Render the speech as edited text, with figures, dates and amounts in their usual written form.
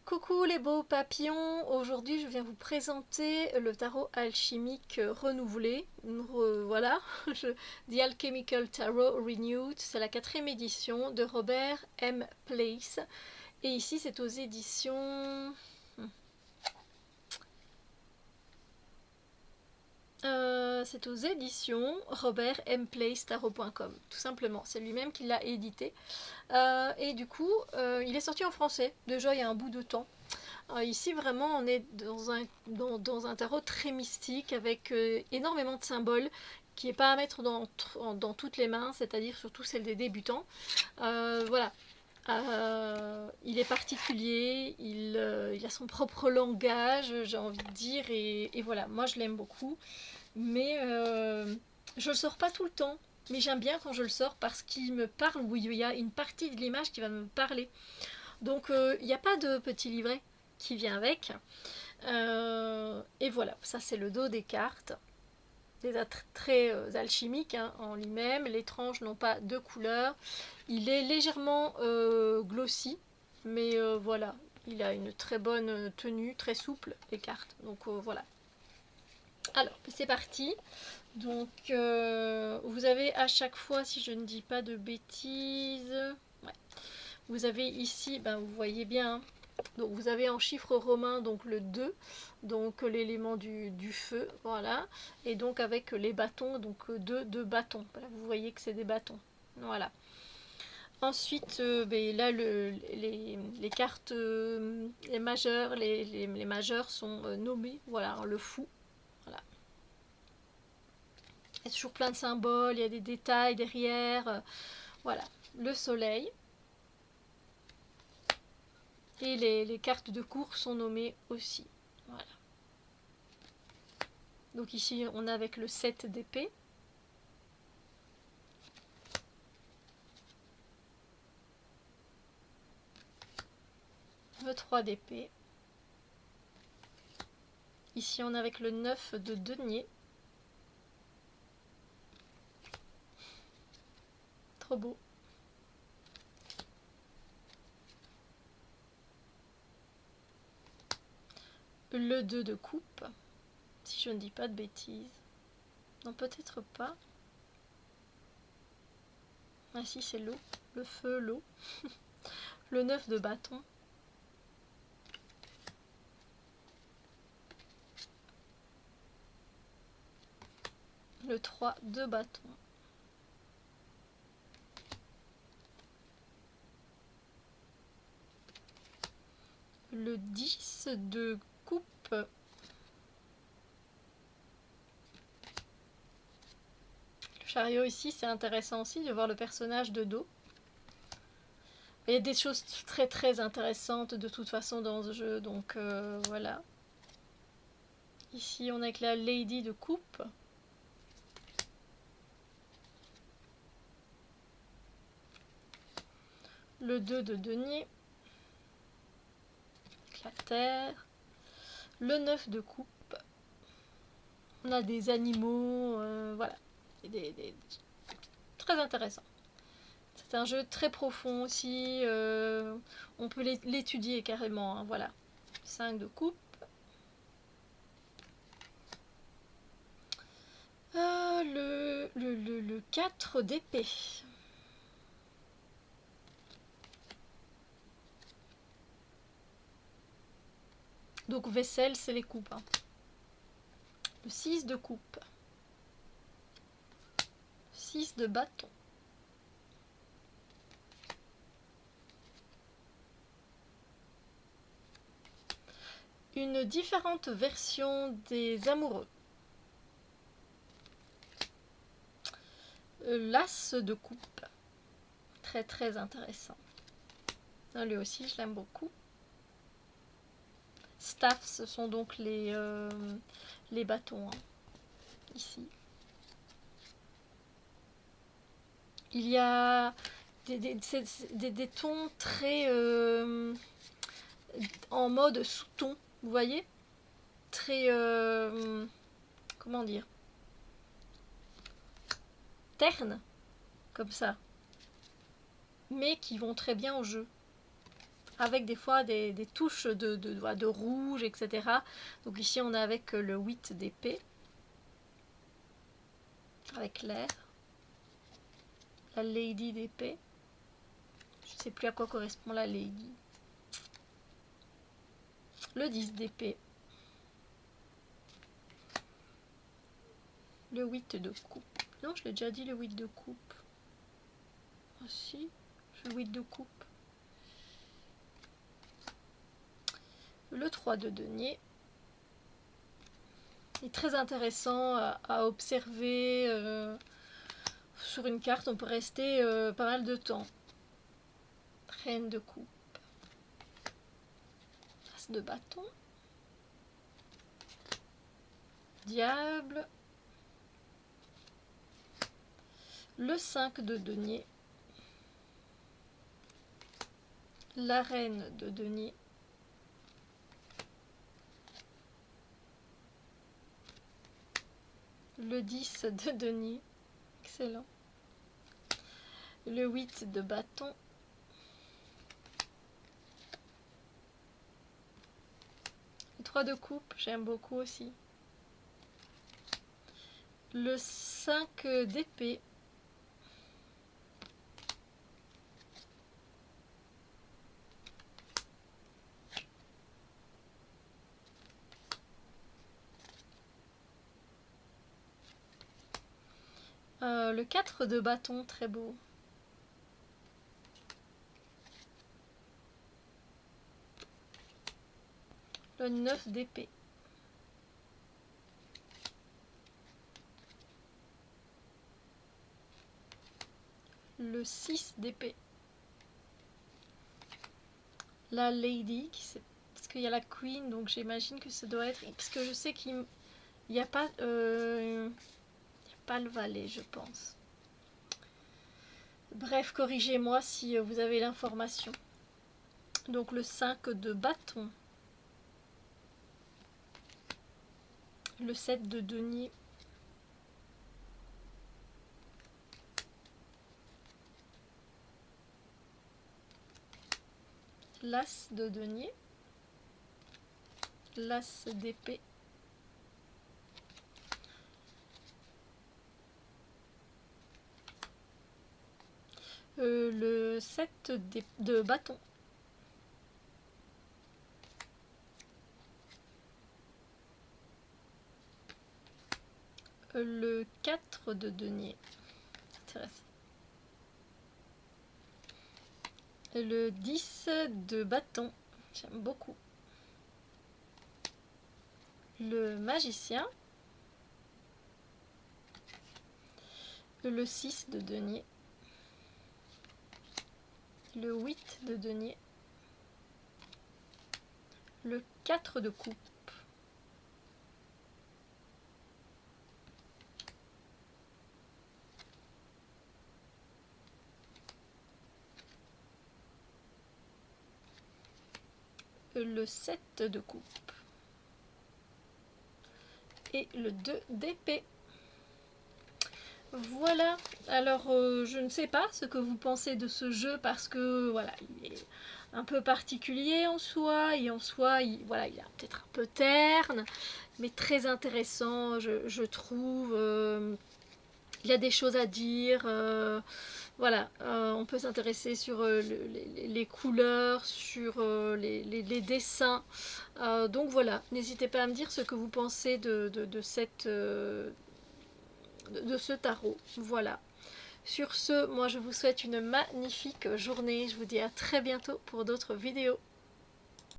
Coucou les beaux papillons, aujourd'hui je viens vous présenter le tarot alchimique renouvelé, voilà, The Alchemical Tarot Renewed, c'est la 4e édition de Robert M. Place, et ici c'est aux éditions... c'est aux éditions Robert M. Place Tarot.com, tout simplement, c'est lui-même qui l'a édité, et du coup il est sorti en français, déjà il y a un bout de temps. Ici, vraiment, on est dans un tarot très mystique avec énormément de symboles qui n'est pas à mettre dans toutes les mains, c'est-à-dire surtout celles des débutants. Voilà. Il est particulier, il a son propre langage, j'ai envie de dire, et voilà, moi je l'aime beaucoup. Mais je le sors pas tout le temps, mais j'aime bien quand je le sors parce qu'il me parle, oui, il y a une partie de l'image qui va me parler. Donc il n'y a pas de petit livret qui vient avec. Et voilà, ça c'est le dos des cartes. Des très alchimiques hein, en lui-même. Les tranches n'ont pas de couleur. Il est légèrement glossy, mais voilà, il a une très bonne tenue, très souple les cartes. Donc voilà. Alors, c'est parti. Donc, vous avez à chaque fois, si je ne dis pas de bêtises, ouais. Vous avez ici, ben, vous voyez bien, hein, donc vous avez en chiffre romain donc le 2, donc l'élément du feu, voilà, et donc avec les bâtons, donc deux bâtons, voilà, vous voyez que c'est des bâtons, voilà. Ensuite, ben, là les cartes les majeures, les majeures sont nommées, voilà, le fou, voilà. Il y a toujours plein de symboles, il y a des détails derrière, voilà, le soleil. Et les cartes de cours sont nommées aussi. Voilà. Donc ici, on a avec le 7 d'épée. Le 3 d'épée. Ici, on a avec le 9 de denier. Trop beau. Le 2 de coupe. Si je ne dis pas de bêtises. Non, peut-être pas. Ah si, c'est l'eau. Le feu, l'eau. Le 9 de bâton. Le 3 de bâton. Le 10 de coupe. Le chariot ici, c'est intéressant aussi de voir le personnage de dos. Il y a des choses très très intéressantes de toute façon dans ce jeu, donc voilà. Ici on a avec la Lady de coupe. Le 2 de denier. Avec la terre. Le 9 de coupe. On a des animaux, voilà. Très intéressant. C'est un jeu très profond aussi, on peut l'étudier carrément, hein, voilà. 5 de coupe. Le 4 d'épée. Donc vaisselle, c'est les coupes. Hein. Le 6 de coupe. 6 de bâton. Une différente version des amoureux. L'as de coupe. Très très intéressant. Lui aussi, je l'aime beaucoup. Staff, ce sont donc les bâtons. Hein, ici. Il y a des tons très en mode sous-ton, vous voyez, très comment dire, terne, comme ça, mais qui vont très bien au jeu. avec des fois des touches de rouge, etc. Donc ici on est avec le 8 d'épée, avec l'air, la Lady d'épée. Je ne sais plus à quoi correspond la Lady. Le 10 d'épée. Le 8 de coupe. Non, je l'ai déjà dit, le 8 de coupe. Ah si, le 8 de coupe. Le 3 de denier. C'est très intéressant à observer sur une carte. On peut rester pas mal de temps. Reine de coupe. As de bâton. Diable. Le 5 de denier. La reine de denier. Le 10 de denier. Excellent. Le 8 de bâton. Le 3 de coupe, j'aime beaucoup aussi. Le 5 d'épée. Le 4 de bâton, très beau. Le 9 d'épée. Le 6 d'épée. La Lady, parce qu'il y a la Queen, donc j'imagine que ça doit être... Parce que je sais qu'il n'y a pas... pas le valet, je pense. Bref, corrigez-moi si vous avez l'information. Donc le 5 de bâton. Le 7 de denier. L'as de denier. L'as d'épée. Le 7 de bâton. Le 4 de denier. Intéressant. Le 10 de bâton. J'aime beaucoup. Le magicien. Le 6 de denier. Le 8 de denier. Le 4 de coupe. Le 7 de coupe. Et le 2 d'épée. Voilà, alors je ne sais pas ce que vous pensez de ce jeu parce que voilà, il est un peu particulier en soi et en soi, voilà, il est peut-être un peu terne, mais très intéressant, je trouve. Il y a des choses à dire, voilà, on peut s'intéresser sur les couleurs, sur les dessins. Donc voilà, n'hésitez pas à me dire ce que vous pensez de ce tarot. Voilà. Sur ce, moi je vous souhaite une magnifique journée. Je vous dis à très bientôt pour d'autres vidéos.